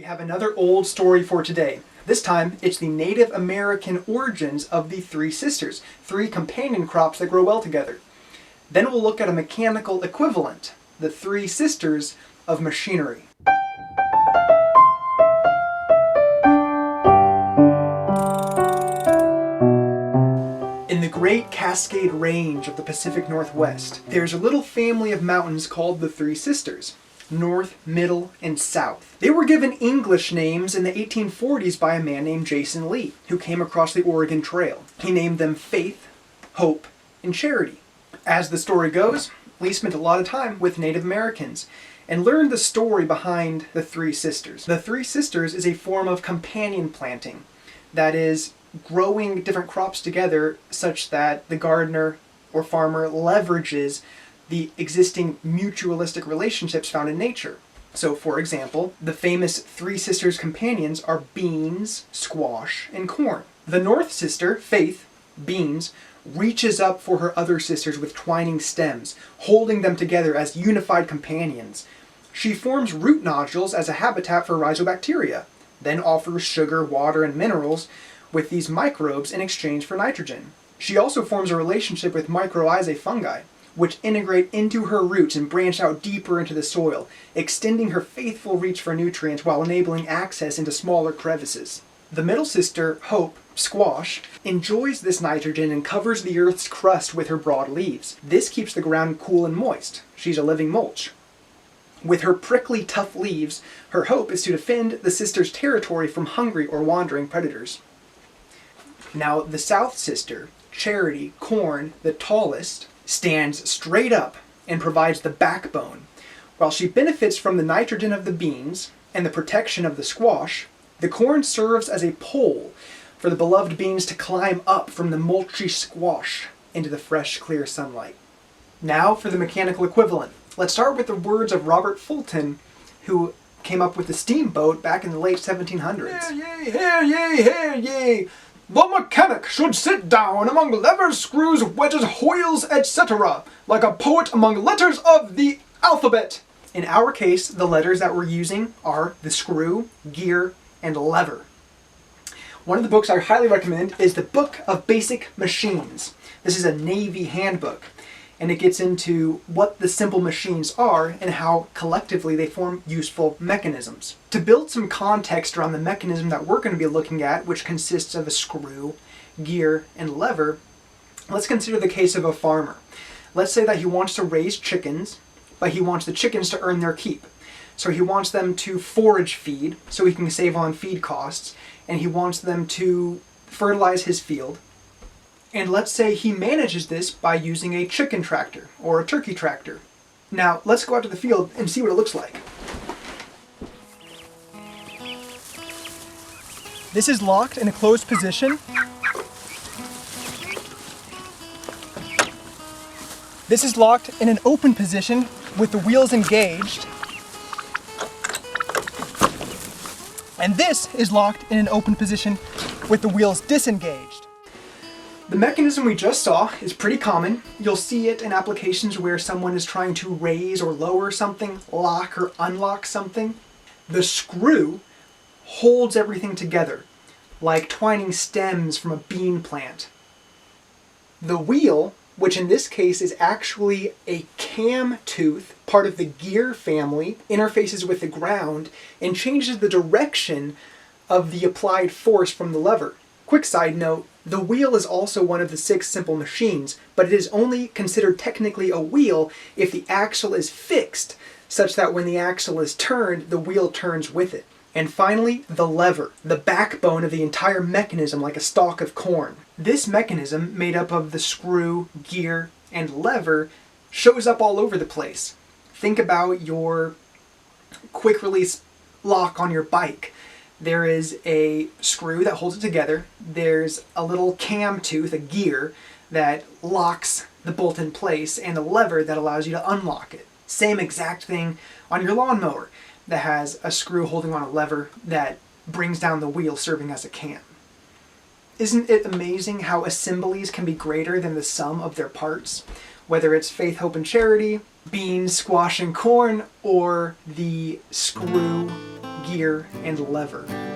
have another old story for today. This time, it's the Native American origins of the three sisters, three companion crops that grow well together. Then we'll look at a mechanical equivalent, the three sisters of machinery. In the Great Cascade Range of the Pacific Northwest, there's a little family of mountains called the Three Sisters. North, Middle, and South. They were given English names in the 1840s by a man named Jason Lee, who came across the Oregon Trail. He named them Faith, Hope, and Charity. As the story goes, Lee spent a lot of time with Native Americans and learned the story behind the Three Sisters. The Three Sisters is a form of companion planting, that is, growing different crops together such that the gardener or farmer leverages the existing mutualistic relationships found in nature. So, for example, the famous Three Sisters companions are beans, squash, and corn. The North Sister, Faith, beans, reaches up for her other sisters with twining stems, holding them together as unified companions. She forms root nodules as a habitat for rhizobacteria, then offers sugar, water, and minerals with these microbes in exchange for nitrogen. She also forms a relationship with mycorrhizae fungi, which integrate into her roots and branch out deeper into the soil, extending her faithful reach for nutrients while enabling access into smaller crevices. The middle sister, Hope, squash, enjoys this nitrogen and covers the earth's crust with her broad leaves. This keeps the ground cool and moist. She's a living mulch. With her prickly, tough leaves, her hope is to defend the sister's territory from hungry or wandering predators. Now, the south sister, Charity, corn, the tallest, stands straight up and provides the backbone. While she benefits from the nitrogen of the beans and the protection of the squash, the corn serves as a pole for the beloved beans to climb up from the mulchy squash into the fresh, clear sunlight. Now for the mechanical equivalent. Let's start with the words of Robert Fulton, who came up with the steamboat back in the late 1700s. Hear ye, hear ye! The mechanic should sit down among levers, screws, wedges, hoils, etc., like a poet among letters of the alphabet. In our case, the letters that we're using are the screw, gear, and lever. One of the books I highly recommend is the Book of Basic Machines. This is a Navy handbook, and it gets into what the simple machines are and how collectively they form useful mechanisms. To build some context around the mechanism that we're going to be looking at, which consists of a screw, gear, and lever, let's consider the case of a farmer. Let's say that he wants to raise chickens, but he wants the chickens to earn their keep. So he wants them to forage feed so he can save on feed costs, and he wants them to fertilize his field. And let's say he manages this by using a chicken tractor or a turkey tractor. Now, let's go out to the field and see what it looks like. This is locked in a closed position. This is locked in an open position with the wheels engaged. And this is locked in an open position with the wheels disengaged. The mechanism we just saw is pretty common. You'll see it in applications where someone is trying to raise or lower something, lock or unlock something. The screw holds everything together, like twining stems from a bean plant. The wheel, which in this case is actually a cam tooth, part of the gear family, interfaces with the ground and changes the direction of the applied force from the lever. Quick side note, the wheel is also one of the 6 simple machines, but it is only considered technically a wheel if the axle is fixed, such that when the axle is turned, the wheel turns with it. And finally, the lever, the backbone of the entire mechanism, like a stalk of corn. This mechanism, made up of the screw, gear, and lever, shows up all over the place. Think about your quick release lock on your bike. There is a screw that holds it together. There's a little cam tooth, a gear, that locks the bolt in place, and a lever that allows you to unlock it. Same exact thing on your lawnmower that has a screw holding on a lever that brings down the wheel serving as a cam. Isn't it amazing how assemblies can be greater than the sum of their parts? Whether it's Faith, Hope, and Charity, beans, squash, and corn, or the screw, gear, and lever.